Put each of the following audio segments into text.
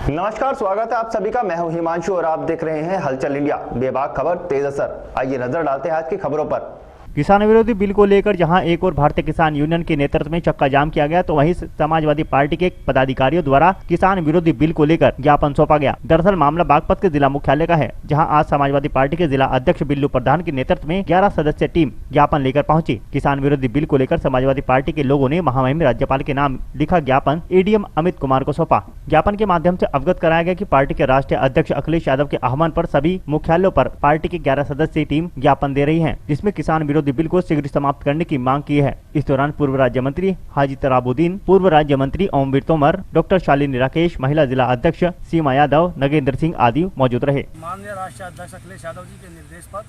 नमस्कार, स्वागत है आप सभी का। मैं हूं हिमांशु और आप देख रहे हैं हलचल इंडिया। बेबाक खबर तेज असर। आइए नजर डालते हैं आज की खबरों पर। किसान विरोधी बिल को लेकर जहां एक और भारतीय किसान यूनियन के नेतृत्व में चक्का जाम किया गया, तो वहीं समाजवादी पार्टी के पदाधिकारियों द्वारा किसान विरोधी बिल को लेकर ज्ञापन सौंपा गया। दरअसल मामला बागपत के जिला मुख्यालय का है, जहां आज समाजवादी पार्टी के जिला अध्यक्ष बिल्लू प्रधान के नेतृत्व में 11 सदस्यीय टीम ज्ञापन लेकर पहुंची। किसान विरोधी बिल को लेकर समाजवादी पार्टी के लोगों ने महामहिम राज्यपाल के नाम लिखा ज्ञापन एडीएम अमित कुमार को सौंपा। ज्ञापन के माध्यम से अवगत कराया गया कि पार्टी के राष्ट्रीय अध्यक्ष अखिलेश यादव के आह्वान पर सभी मुख्यालयों पर पार्टी की 11 सदस्यीय टीम ज्ञापन दे रही है, जिसमें किसान विरोधी बिल को शीघ्र समाप्त करने की मांग की है। इस दौरान पूर्व राज्य मंत्री हाजी तराबुद्दीन, पूर्व राज्य मंत्री ओमवीर तोमर, डॉक्टर शालिनी राकेश, महिला जिला अध्यक्ष सीमा यादव, नगेंद्र सिंह आदि मौजूद रहे। माननीय राष्ट्रीय अध्यक्ष अखिलेश यादव जी के निर्देश पर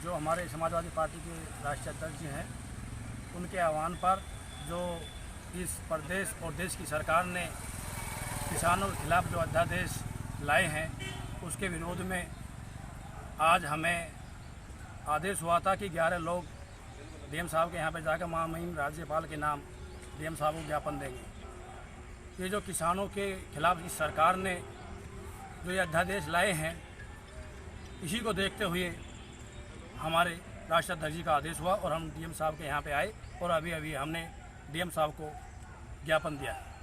जो हमारे समाजवादी पार्टी के राष्ट्रीय अध्यक्ष जी हैं, उनके आह्वान पर जो इस प्रदेश और देश की सरकार ने किसानों के खिलाफ जो अध्यादेश लाए हैं, उसके विरोध में आज हमें आदेश हुआ था कि 11 लोग डीएम साहब के यहाँ पे जाकर महामहिम राज्यपाल के नाम डीएम साहब को ज्ञापन देंगे। ये जो किसानों के खिलाफ इस सरकार ने जो ये अध्यादेश लाए हैं, इसी को देखते हुए हमारे राष्ट्रीय अध्यक्ष जी का आदेश हुआ और हम डीएम साहब के यहाँ पे आए और अभी हमने डीएम साहब को ज्ञापन दिया है।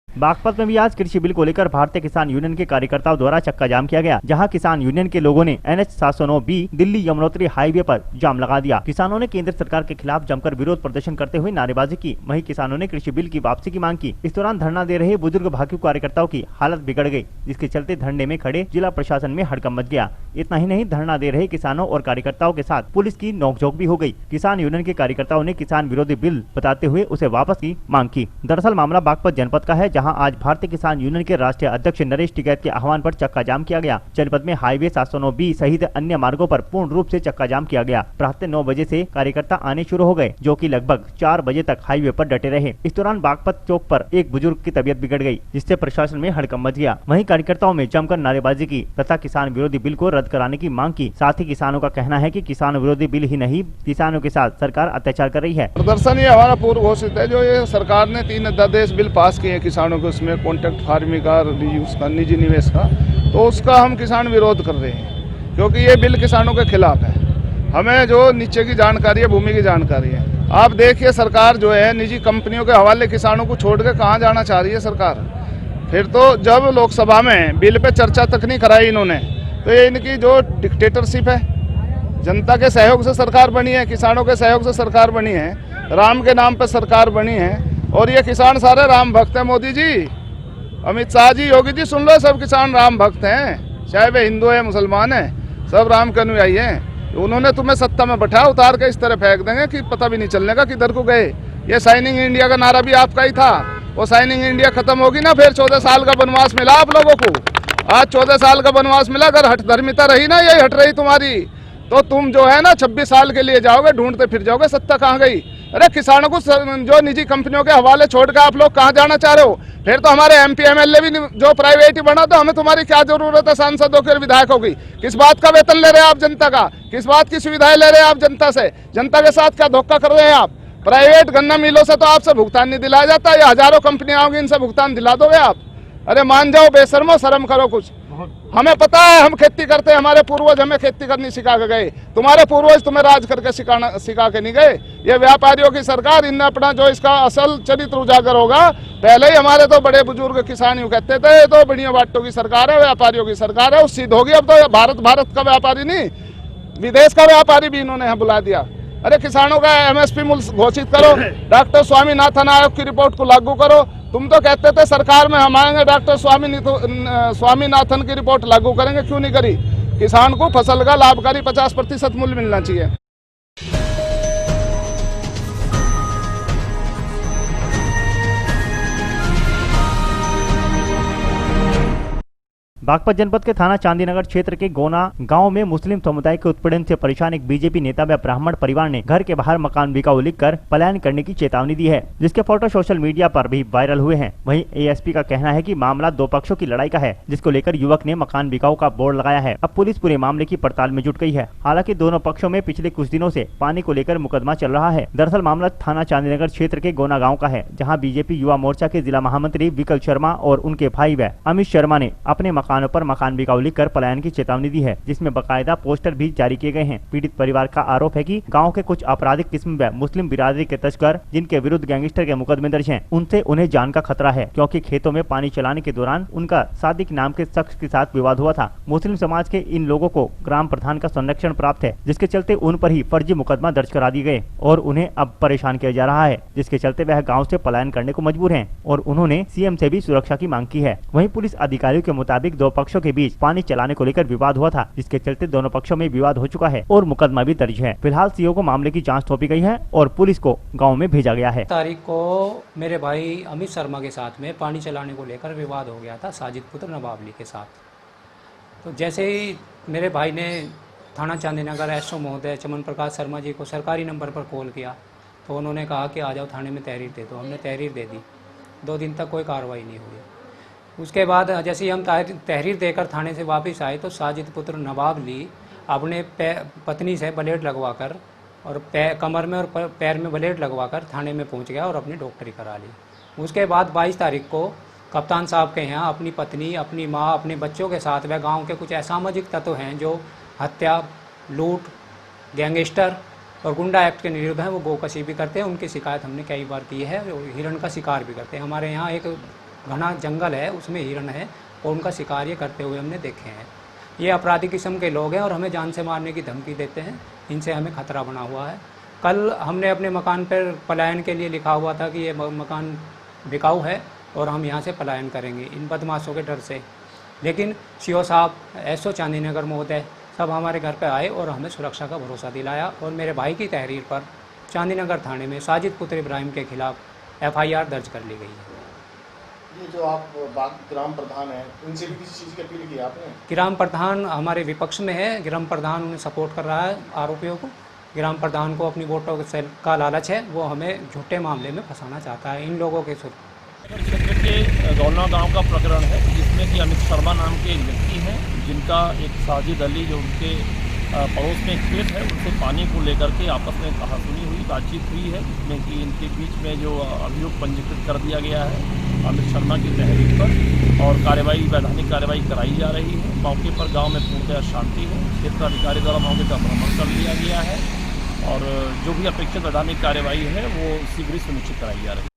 बागपत में भी आज कृषि बिल को लेकर भारतीय किसान यूनियन के कार्यकर्ताओं द्वारा चक्का जाम किया गया, जहां किसान यूनियन के लोगों ने NH 709B Delhi Yamunotri highway पर जाम लगा दिया। किसानों ने केंद्र सरकार के खिलाफ जमकर विरोध प्रदर्शन करते हुए नारेबाजी की। वहीं किसानों ने कृषि बिल की वापसी की मांग की। इस दौरान धरना दे रहे बुजुर्ग भाकियू कार्यकर्ताओं की हालत बिगड़ गई, जिसके चलते धरने में खड़े जिला प्रशासन में हड़कंप मच गया। इतना ही नहीं, धरना दे रहे किसानों और कार्यकर्ताओं के साथ पुलिस की नोकझोंक भी हो गई। किसान यूनियन के कार्यकर्ताओं ने किसान विरोधी बिल बताते हुए उसे वापस की मांग की। दरअसल मामला बागपत जनपद का है, जहाँ आज भारतीय किसान यूनियन के राष्ट्रीय अध्यक्ष नरेश टिकैत के आह्वान पर चक्का जाम किया गया। जनपद में हाईवे 709B सहित अन्य मार्गों पर पूर्ण रूप से चक्का जाम किया गया। प्रातः 9 बजे से कार्यकर्ता आने शुरू हो गए, जो कि लगभग 4 बजे तक हाईवे पर डटे रहे। इस दौरान बागपत चौक पर एक बुजुर्ग की तबीयत बिगड़ गई, जिससे प्रशासन में हड़कंप मच गया। वहीं कार्यकर्ताओं में जमकर नारेबाजी की तथा किसान विरोधी बिल को रद्द कराने की मांग की। साथ ही किसानों का कहना है कि किसान विरोधी बिल ही नहीं, किसानों के साथ सरकार अत्याचार कर रही है। प्रदर्शन ये हमारा पूर्व घोषित है। जो ये सरकार ने 3 अध्यादेश बिल पास किए किसानों के, उसमें कॉन्ट्रैक्ट फार्मिंग का, रीयूज का, निजी निवेश का, तो उसका हम किसान विरोध कर रहे हैं, क्योंकि ये बिल किसानों के खिलाफ है। हमें जो नीचे की जानकारी है, भूमि की जानकारी है, आप देखिए सरकार जो है निजी कंपनियों के हवाले किसानों को छोड़ के कहाँ जाना चाह रही है सरकार। फिर तो जब लोकसभा में बिल पे चर्चा तक नहीं कराई इन्होंने, तो ये इनकी जो डिक्टेटरशिप है। जनता के सहयोग से सरकार बनी है, किसानों के सहयोग से सरकार बनी है, राम के नाम पर सरकार बनी है, और ये किसान सारे राम भक्त हैं। मोदी जी, अमित शाह जी, योगी जी, सुन लो, सब किसान राम भक्त हैं, चाहे वे हिंदू है मुसलमान है, सब राम के अनुयायी हैं। उन्होंने तुम्हें सत्ता में बैठाया, उतार के इस तरह फेंक देंगे कि पता भी नहीं चलने का किधर को गए। ये शाइनिंग इंडिया का नारा भी आपका ही था। वो शाइनिंग इंडिया खत्म होगी ना, फिर 14 साल का वनवास मिला आप लोगों को। आज 14 साल का वनवास मिला, अगर हठधर्मिता रही ना, यही हट रही तुम्हारी, तो तुम जो है ना 26 साल के लिए जाओगे, ढूंढते फिर जाओगे सत्ता कहाँ गई। अरे किसानों को जो निजी कंपनियों के हवाले छोड़ के आप लोग कहाँ जाना चाह रहे हो। फिर तो हमारे MP MLA भी जो प्राइवेट ही बना, तो हमें तुम्हारी क्या जरूरत है सांसदों के, विधायकों की। किस बात का वेतन ले रहे हैं आप जनता का, किस बात की सुविधाएं ले रहे हैं आप जनता से। जनता के साथ क्या धोखा कर रहे हैं आप। प्राइवेट गन्ना मिलों से तो आपसे भुगतान नहीं दिलाया जाता, ये हजारों कंपनियां होंगी, इनसे भुगतान दिला दोगे आप। अरे मान जाओ, बेशर्मो, शर्म करो कुछ। हमें पता है, हम खेती करते हैं, हमारे पूर्वज हमें खेती करनी सिखा के गए। तुम्हारे पूर्वज तुम्हें राज करके सिखा के नहीं गए। ये व्यापारियों की सरकार, इनने अपना जो इसका असल चरित्र उजागर होगा। पहले ही हमारे तो बड़े बुजुर्ग किसान यूं कहते थे, ये तो बढ़िया बाटों की सरकार है, व्यापारियों की सरकार है। उस सिद्ध होगी अब तो भारत का व्यापारी नहीं, विदेश का व्यापारी भी इन्होंने यहाँ बुला दिया। अरे किसानों का MSP मूल्य घोषित करो, डॉक्टर स्वामीनाथन आयोग की रिपोर्ट को लागू करो। तुम तो कहते थे सरकार में हम आएंगे, डॉक्टर स्वामीनाथन की रिपोर्ट लागू करेंगे, क्यों नहीं करी। किसान को फसल का लाभकारी 50% मूल्य मिलना चाहिए। बागपत जनपद के थाना चांदीनगर क्षेत्र के गोना गांव में मुस्लिम समुदाय के उत्पीड़न से परेशान एक बीजेपी नेता व ब्राह्मण परिवार ने घर के बाहर मकान बिकाऊ लिखकर पलायन करने की चेतावनी दी है, जिसके फोटो सोशल मीडिया पर भी वायरल हुए हैं। वहीं एएसपी का कहना है कि मामला दो पक्षों की लड़ाई का है, जिसको लेकर युवक ने मकान बिकाऊ का बोर्ड लगाया है। अब पुलिस पूरे मामले की पड़ताल में जुट गई है। हालांकि दोनों पक्षों में पिछले कुछ दिनों से पानी को लेकर मुकदमा चल रहा है। दरअसल मामला थाना चांदीनगर क्षेत्र के गोना गाँव का है, जहाँ बीजेपी युवा मोर्चा के जिला महामंत्री विकल शर्मा और उनके भाई व अमित शर्मा ने अपने मकानों पर मकान बिकाऊ लिखकर पलायन की चेतावनी दी है, जिसमें बकायदा पोस्टर भी जारी किए गए हैं। पीड़ित परिवार का आरोप है कि गांव के कुछ आपराधिक किस्म व मुस्लिम बिरादरी के तस्कर, जिनके विरुद्ध गैंगस्टर के मुकदमे दर्ज हैं, उनसे उन्हें जान का खतरा है, क्योंकि खेतों में पानी चलाने के दौरान उनका सादिक नाम के शख्स के साथ विवाद हुआ था। मुस्लिम समाज के इन लोगों को ग्राम प्रधान का संरक्षण प्राप्त है, जिसके चलते उन पर ही फर्जी मुकदमा दर्ज करा दिए गए और उन्हें अब परेशान किया जा रहा है, जिसके चलते वह गाँव से पलायन करने को मजबूर है और उन्होंने सीएम से भी सुरक्षा की मांग की है। वहीं पुलिस अधिकारियों के मुताबिक दो पक्षों के बीच पानी चलाने को लेकर विवाद हुआ था, जिसके चलते दोनों पक्षों में विवाद हो चुका है और मुकदमा भी दर्ज है। फिलहाल सीओ को मामले की जांच सौंपी गई है और पुलिस को गांव में भेजा गया है। तारीख को मेरे भाई अमित शर्मा के साथ में पानी चलाने को लेकर विवाद हो गया था साजिद पुत्र नवाबली के साथ। तो जैसे ही मेरे भाई ने थाना चांदीनगर एसओ महोदय चमन प्रकाश शर्मा जी को सरकारी नंबर पर कॉल किया, तो उन्होंने कहा कि आ जाओ थाने में तहरीर दे दो। हमने तहरीर दे दी। 2 दिन तक कोई कार्रवाई नहीं हुई। उसके बाद जैसे ही हम तहरीर देकर थाने से वापस आए तो साजिद पुत्र नवाबली अपने पत्नी से ब्लेड लगवाकर और कमर में और पैर में ब्लेड लगवाकर थाने में पहुंच गया और अपनी डॉक्टरी करा ली। उसके बाद 22 तारीख को कप्तान साहब के यहाँ अपनी पत्नी, अपनी माँ, अपने बच्चों के साथ वह गाँव के कुछ असामाजिक तत्व हैं जो हत्या, लूट, गैंगस्टर और गुंडा एक्ट के निरुद्ध हैं, वो गोकशी भी करते हैं। उनकी शिकायत हमने कई बार की है। हिरण का शिकार भी करते हैं। हमारे यहाँ एक घना जंगल है, उसमें हिरण है और उनका शिकार ये करते हुए हमने देखे हैं। ये अपराधी किस्म के लोग हैं और हमें जान से मारने की धमकी देते हैं। इनसे हमें खतरा बना हुआ है। कल हमने अपने मकान पर पलायन के लिए लिखा हुआ था कि ये मकान बिकाऊ है और हम यहाँ से पलायन करेंगे इन बदमाशों के डर से। लेकिन सीओ साहब, एसओ चांदीनगर महोदय सब हमारे घर पर आए और हमें सुरक्षा का भरोसा दिलाया और मेरे भाई की तहरीर पर चांदीनगर थाने में साजिद पुत्र इब्राहिम के खिलाफ एफआईआर दर्ज कर ली गई है। ये जो आप ग्राम प्रधान हैं, उनसे भी किसी चीज़ की अपील की आपने? ग्राम प्रधान हमारे विपक्ष में है। ग्राम प्रधान उन्हें सपोर्ट कर रहा है आरोपियों को। ग्राम प्रधान को अपनी वोटों का लालच है, वो हमें झूठे मामले में फंसाना चाहता है इन लोगों के क्षेत्र के गौना गांव का प्रकरण है, जिसमें कि अमित शर्मा नाम के एक व्यक्ति हैं, जिनका एक साजिद अली जो उनके पड़ोस में खेत है, उनसे पानी को लेकर के आपस में कहासुनी हुई, बातचीत हुई है, जिसमें कि इनके बीच में जो अभियोग पंजीकृत कर दिया गया है अमित शर्मा की तहरीर पर और कार्रवाई, वैधानिक कार्रवाई कराई जा रही है। मौके पर गाँव में पूर्णतः शांति है। क्षेत्र अधिकारी द्वारा मौके का भ्रमण कर लिया गया है और जो भी अपेक्षित वैधानिक कार्रवाई है वो शीघ्र सुनिश्चित कराई जा रही है।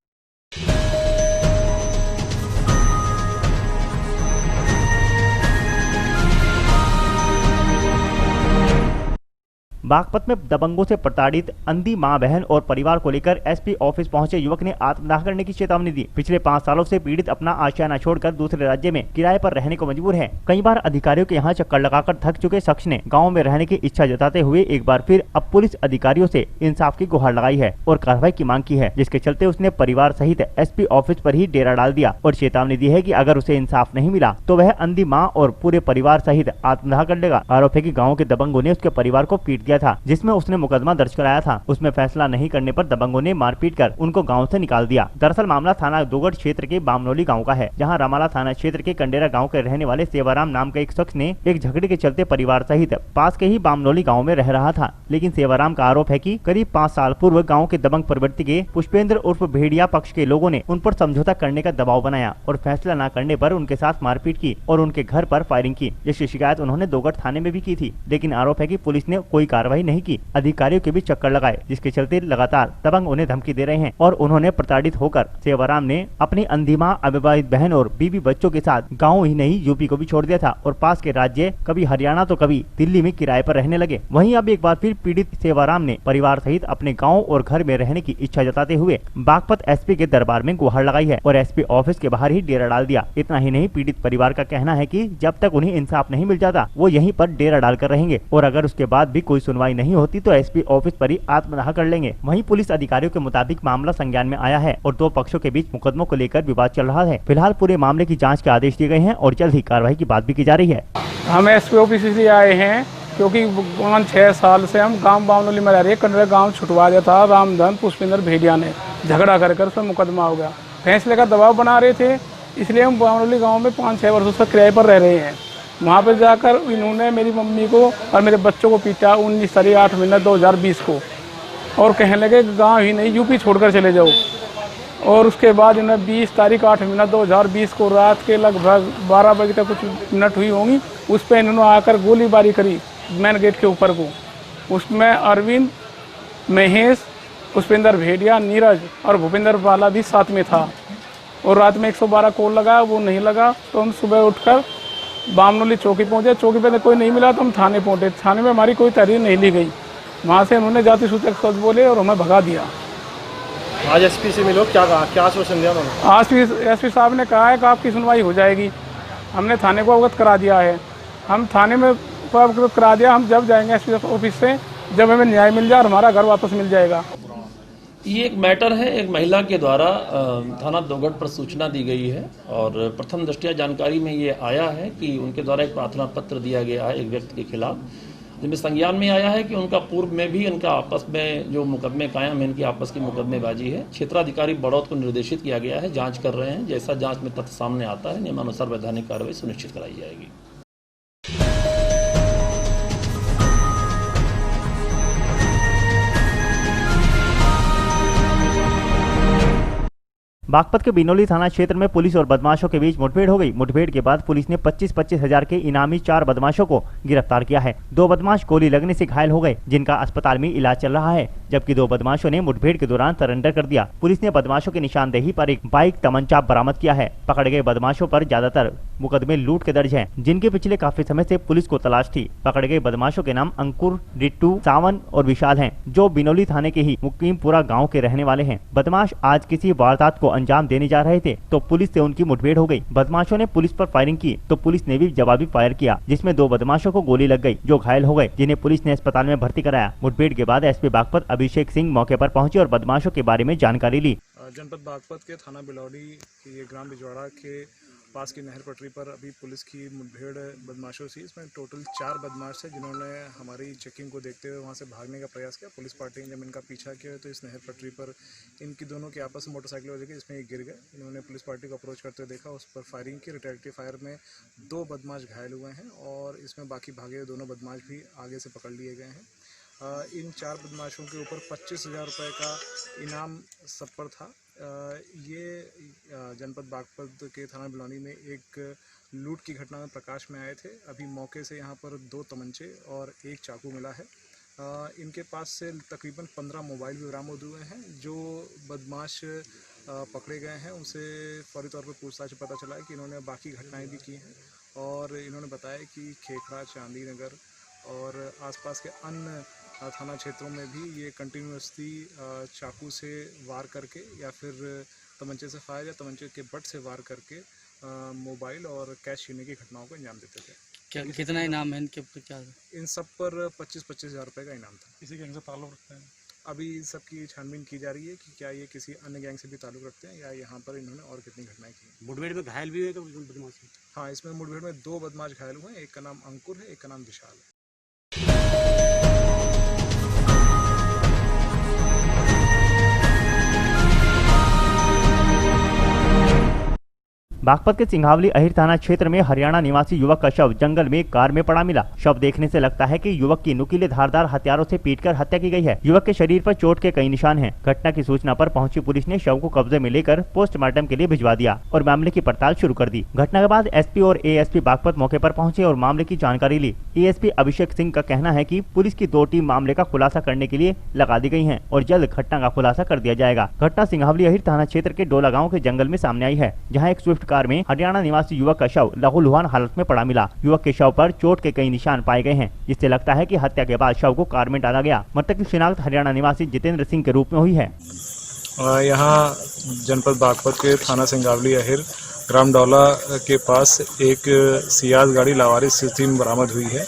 बागपत में दबंगों से प्रताड़ित अंधी मां, बहन और परिवार को लेकर एसपी ऑफिस पहुंचे युवक ने आत्मदाह करने की चेतावनी दी। पिछले 5 सालों से पीड़ित अपना आशियाना छोड़कर दूसरे राज्य में किराए पर रहने को मजबूर है। कई बार अधिकारियों के यहां चक्कर लगाकर थक चुके शख्स ने गांव में रहने की इच्छा जताते हुए एक बार फिर अब पुलिस अधिकारियों से इंसाफ की गुहार लगाई है और कार्रवाई की मांग की है, जिसके चलते उसने परिवार सहित एसपी ऑफिस पर ही डेरा डाल दिया और चेतावनी दी है कि अगर उसे इंसाफ नहीं मिला तो वह अंधी माँ और पूरे परिवार सहित आत्मदाह कर लेगा। आरोप है कि गाँव के दबंगों ने उसके परिवार को पीट दिया था, जिसमें उसने मुकदमा दर्ज कराया था। उसमें फैसला नहीं करने पर दबंगों ने मारपीट कर उनको गांव से निकाल दिया। दरअसल मामला थाना दोगढ़ क्षेत्र के बामनोली गांव का है, जहां रामाला थाना क्षेत्र के कंडेरा गांव के रहने वाले सेवाराम नाम का एक शख्स ने एक झगड़े के चलते परिवार सहित पास के ही बामनोली गांव में रह रहा था। लेकिन सेवाराम का आरोप है कि करीब 5 साल पूर्व गाँव के दबंग प्रवृत्ति के पुष्पेंद्र उर्फ भेड़िया पक्ष के लोगों ने उन पर समझौता करने का दबाव बनाया और फैसला न करने पर उनके साथ मारपीट की और उनके घर पर फायरिंग की, जिसकी शिकायत उन्होंने दोगढ़ थाने में भी की थी। लेकिन आरोप है कि पुलिस ने कोई कार्रवाई नहीं की। अधिकारियों के भी चक्कर लगाए, जिसके चलते लगातार दबंग उन्हें धमकी दे रहे हैं और उन्होंने प्रताड़ित होकर सेवाराम ने अपनी अंधी मां, अविवाहित बहन और बीवी बच्चों के साथ गांव ही नहीं यूपी को भी छोड़ दिया था और पास के राज्य कभी हरियाणा तो कभी दिल्ली में किराए पर रहने लगे। वहीं अब एक बार फिर पीड़ित सेवाराम ने परिवार सहित अपने गाँव और घर में रहने की इच्छा जताते हुए बागपत एसपी के दरबार में गुहार लगाई है और एसपी ऑफिस के बाहर ही डेरा डाल दिया। इतना ही नहीं, पीड़ित परिवार का कहना है कि जब तक उन्हें इंसाफ नहीं मिल जाता वो यहीं पर डेरा डालकर रहेंगे और अगर उसके बाद भी कोई सुनवाई नहीं होती तो एसपी ऑफिस पर ही आत्मदाह कर लेंगे। वहीं पुलिस अधिकारियों के मुताबिक मामला संज्ञान में आया है और दो पक्षों के बीच मुकदमों को लेकर विवाद चल रहा है। फिलहाल पूरे मामले की जाँच के आदेश दिए गए हैं और जल्द ही कार्रवाई की बात भी की जा रही है। हम एसपी ऑफिस इसलिए आए हैं क्योंकि 5-6 साल से हम गांव बावनोली में रह रहे, कन्नड़ गांव छुटवा दिया था रामधन पुष्पेंद्र भेड़िया ने, झगड़ा कर उसमें मुकदमा हो गया। फैसले का दबाव बना रहे थे, इसलिए हम बावनोली गांव में 5-6 वर्षों से किराए पर रह रहे हैं। वहाँ पर जाकर इन्होंने मेरी मम्मी को और मेरे बच्चों को पीटा 19 तारीख 8 महीना 2020 को, और कहने लगे गाँव ही नहीं यूपी छोड़कर चले जाओ। और उसके बाद इन्हें 20 तारीख 8 महीना 2020 को रात के लगभग 12 बजे का कुछ मिनट हुई होंगी, उस पर इन्होंने आकर गोलीबारी करी मेन गेट के ऊपर को। उसमें अरविंद, महेश, पुष्पेंद्र भेड़िया, नीरज और भूपेंद्र बाला भी साथ में था। और रात में 112 कॉल लगा, वो नहीं लगा तो हम सुबह उठकर बामनोली चौकी पहुँचे। चौकी पर कोई नहीं मिला तो हम थाने पहुँचे। थाने में हमारी कोई तहरीर नहीं ली गई। वहाँ से उन्होंने जाति सूचक शब्द बोले और हमें भगा दिया। आज एसपी से मिलो, क्या कहा, क्या आश्वासन दिया उन्होंने? आज एसपी साहब ने कहा है कि आपकी सुनवाई हो जाएगी। हमने थाने को अवगत करा दिया है। हम थाने में अवगत करा दिया। हम जब जाएंगे एसपी ऑफिस से, जब हमें न्याय मिल जाए और हमारा घर वापस मिल जाएगा। ये एक मैटर है, एक महिला के द्वारा थाना दोगट पर सूचना दी गई है और प्रथम दृष्टया जानकारी में ये आया है कि उनके द्वारा एक प्रार्थना पत्र दिया गया है एक व्यक्ति के खिलाफ, जिनमें संज्ञान में आया है कि उनका पूर्व में भी इनका आपस में जो मुकदमे कायम है, इनकी आपस की मुकदमेबाजी है। क्षेत्राधिकारी बड़ौत को निर्देशित किया गया है, जांच कर रहे हैं। जैसा जांच में तथ्य सामने आता है नियमानुसार वैधानिक कार्रवाई सुनिश्चित कराई जाएगी। बागपत के बिनौली थाना क्षेत्र में पुलिस और बदमाशों के बीच मुठभेड़ हो गई। मुठभेड़ के बाद पुलिस ने 25-25 हजार के इनामी 4 बदमाशों को गिरफ्तार किया है। 2 बदमाश गोली लगने से घायल हो गए, जिनका अस्पताल में इलाज चल रहा है, जबकि 2 बदमाशों ने मुठभेड़ के दौरान सरेंडर कर दिया। पुलिस ने बदमाशों की निशानदेही पर एक बाइक, तमंचा बरामद किया है। पकड़े गए बदमाशों पर ज्यादातर मुकदमे लूट के दर्ज हैं, जिनके पिछले काफी समय से पुलिस को तलाश थी। पकड़े गए बदमाशों के नाम अंकुर, रिट्टू, सावन और विशाल हैं, जो बिनौली थाने के ही मुकीमपुरा गाँव के रहने वाले हैं। बदमाश आज किसी वारदात को अंजाम देने जा रहे थे तो पुलिस से उनकी मुठभेड़ हो गई। बदमाशों ने पुलिस पर फायरिंग की तो पुलिस ने भी जवाबी फायर किया, जिसमें 2 बदमाशों को गोली लग गई, जो घायल हो गए, जिन्हें पुलिस ने अस्पताल में भर्ती कराया। मुठभेड़ के बाद एसपी बागपत अभिषेक सिंह मौके पर पहुंचे और बदमाशों के बारे में जानकारी ली। जनपद बागपत के थाना बिलौली के ग्राम बिजवाड़ा के पास की नहर पटरी पर अभी पुलिस की मुठभेड़ बदमाशों से, इसमें टोटल 4 बदमाश थे जिन्होंने हमारी चेकिंग को देखते हुए वहां से भागने का प्रयास किया। पुलिस पार्टी ने जब इनका पीछा किया तो इस नहर पटरी पर इनकी दोनों के आपस में मोटरसाइकिल हो गई, जिसमें ये गिर गए। इन्होंने पुलिस पार्टी को अप्रोच करते हुए देखा, उस पर फायरिंग की। रिटेलिएटरी फायर में 2 बदमाश घायल हुए हैं और इसमें बाकी भागे हुए दोनों बदमाश भी आगे से पकड़ लिए गए हैं। इन 4 बदमाशों के ऊपर 25,000 रुपये का इनाम सब पर था। ये जनपद बागपत के थाना बिलौनी में एक लूट की घटना में प्रकाश में आए थे। अभी मौके से यहाँ पर 2 तमंचे और 1 चाकू मिला है। इनके पास से तकरीबन 15 मोबाइल भी बरामद हुए हैं। जो बदमाश पकड़े गए हैं उनसे फौरी तौर पर पूछताछ पता चला है कि इन्होंने बाकी घटनाएं भी की हैं और इन्होंने बताया कि खेखड़ा, चांदी नगर और आसपास के अन्य थाना क्षेत्रों में भी ये कंटिन्यूसली चाकू से वार करके या फिर तमंचे से फायर या तमंचे के बट से वार करके मोबाइल और कैश छीनने की घटनाओं को अंजाम देते थे। क्या कितना इनाम है इनके ऊपर? क्या इन सब पर 25-25 हजार रुपये का इनाम था। किसी गैंग से ताल्लुक रखते हैं? अभी सबकी छानबीन की जा रही है कि क्या ये किसी अन्य गैंग से भी ताल्लुक रखते हैं या यहाँ पर इन्होंने और कितनी घटनाएं की। मुठभेड़ में घायल भी हुए बदमाश? हाँ, इसमें मुठभेड़ में 2 बदमाश घायल हुए हैं। एक का नाम अंकुर है, एक का नाम विशाल है। बागपत के सिंघावली अहिर थाना क्षेत्र में हरियाणा निवासी युवक का शव जंगल में कार में पड़ा मिला। शव देखने से लगता है कि युवक की नुकीले धारदार हथियारों से पीटकर हत्या की गई है। युवक के शरीर पर चोट के कई निशान हैं। घटना की सूचना पर पहुंची पुलिस ने शव को कब्जे में लेकर पोस्टमार्टम के लिए भिजवा दिया और मामले की पड़ताल शुरू कर दी। घटना के बाद एसपी और एएसपी बागपत मौके पर पहुंचे और मामले की जानकारी ली। एएसपी अभिषेक सिंह का कहना है कि पुलिस की 2 टीम मामले का खुलासा करने के लिए लगा दी गई है और जल्द घटना का खुलासा कर दिया जाएगा। घटना सिंघावली अहिर थाना क्षेत्र के डोला गाँव के जंगल में सामने आई है, जहाँ एक स्विफ्ट कार में हरियाणा निवासी युवक का शव लहूलुहान हालत में पड़ा मिला। युवक के शव पर चोट के कई निशान पाए गए हैं, जिससे लगता है कि हत्या के बाद शव को कार में डाला गया। मृतक की शिनाख्त हरियाणा निवासी जितेंद्र सिंह के रूप में हुई है। यहाँ जनपद बागपत के थाना सिंघावली अहिर ग्राम डौला के पास एक सियाज गाड़ी लावारिस स्थिति में बरामद हुई है।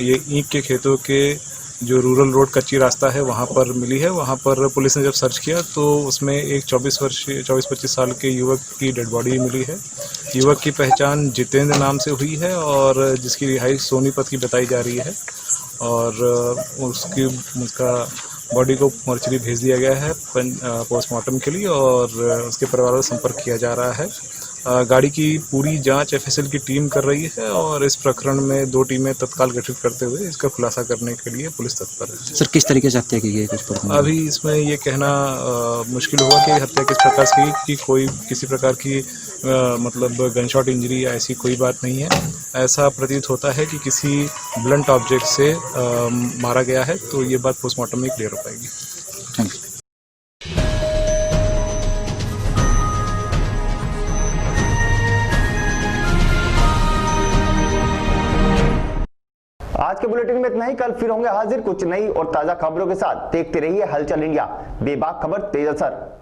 ये ईंट के खेतों के जो रूरल रोड कच्ची रास्ता है वहाँ पर मिली है। वहाँ पर पुलिस ने जब सर्च किया तो उसमें एक 24-25 साल के युवक की डेड बॉडी मिली है। युवक की पहचान जितेंद्र नाम से हुई है और जिसकी रिहाइश सोनीपत की बताई जा रही है और उसका बॉडी को मोर्चरी भेज दिया गया है पोस्टमार्टम के लिए और उसके परिवार से संपर्क किया जा रहा है। गाड़ी की पूरी जांच एफएसएल की टीम कर रही है और इस प्रकरण में 2 टीमें तत्काल गठित करते हुए इसका खुलासा करने के लिए पुलिस तत्पर है। सर किस तरीके से हत्या की गई कुछ पता नहीं? अभी इसमें ये कहना मुश्किल होगा कि हत्या किस प्रकार से की कि कोई किसी प्रकार की मतलब गनशॉट इंजरी या ऐसी कोई बात नहीं है। ऐसा प्रतीत होता है कि किसी ब्लंट ऑब्जेक्ट से मारा गया है, तो ये बात पोस्टमार्टम में क्लियर हो पाएगी। Thank you. आज के बुलेटिन में इतना ही। कल फिर होंगे हाजिर कुछ नई और ताजा खबरों के साथ। देखते रहिए हलचल इंडिया, बेबाक खबर तेज असर।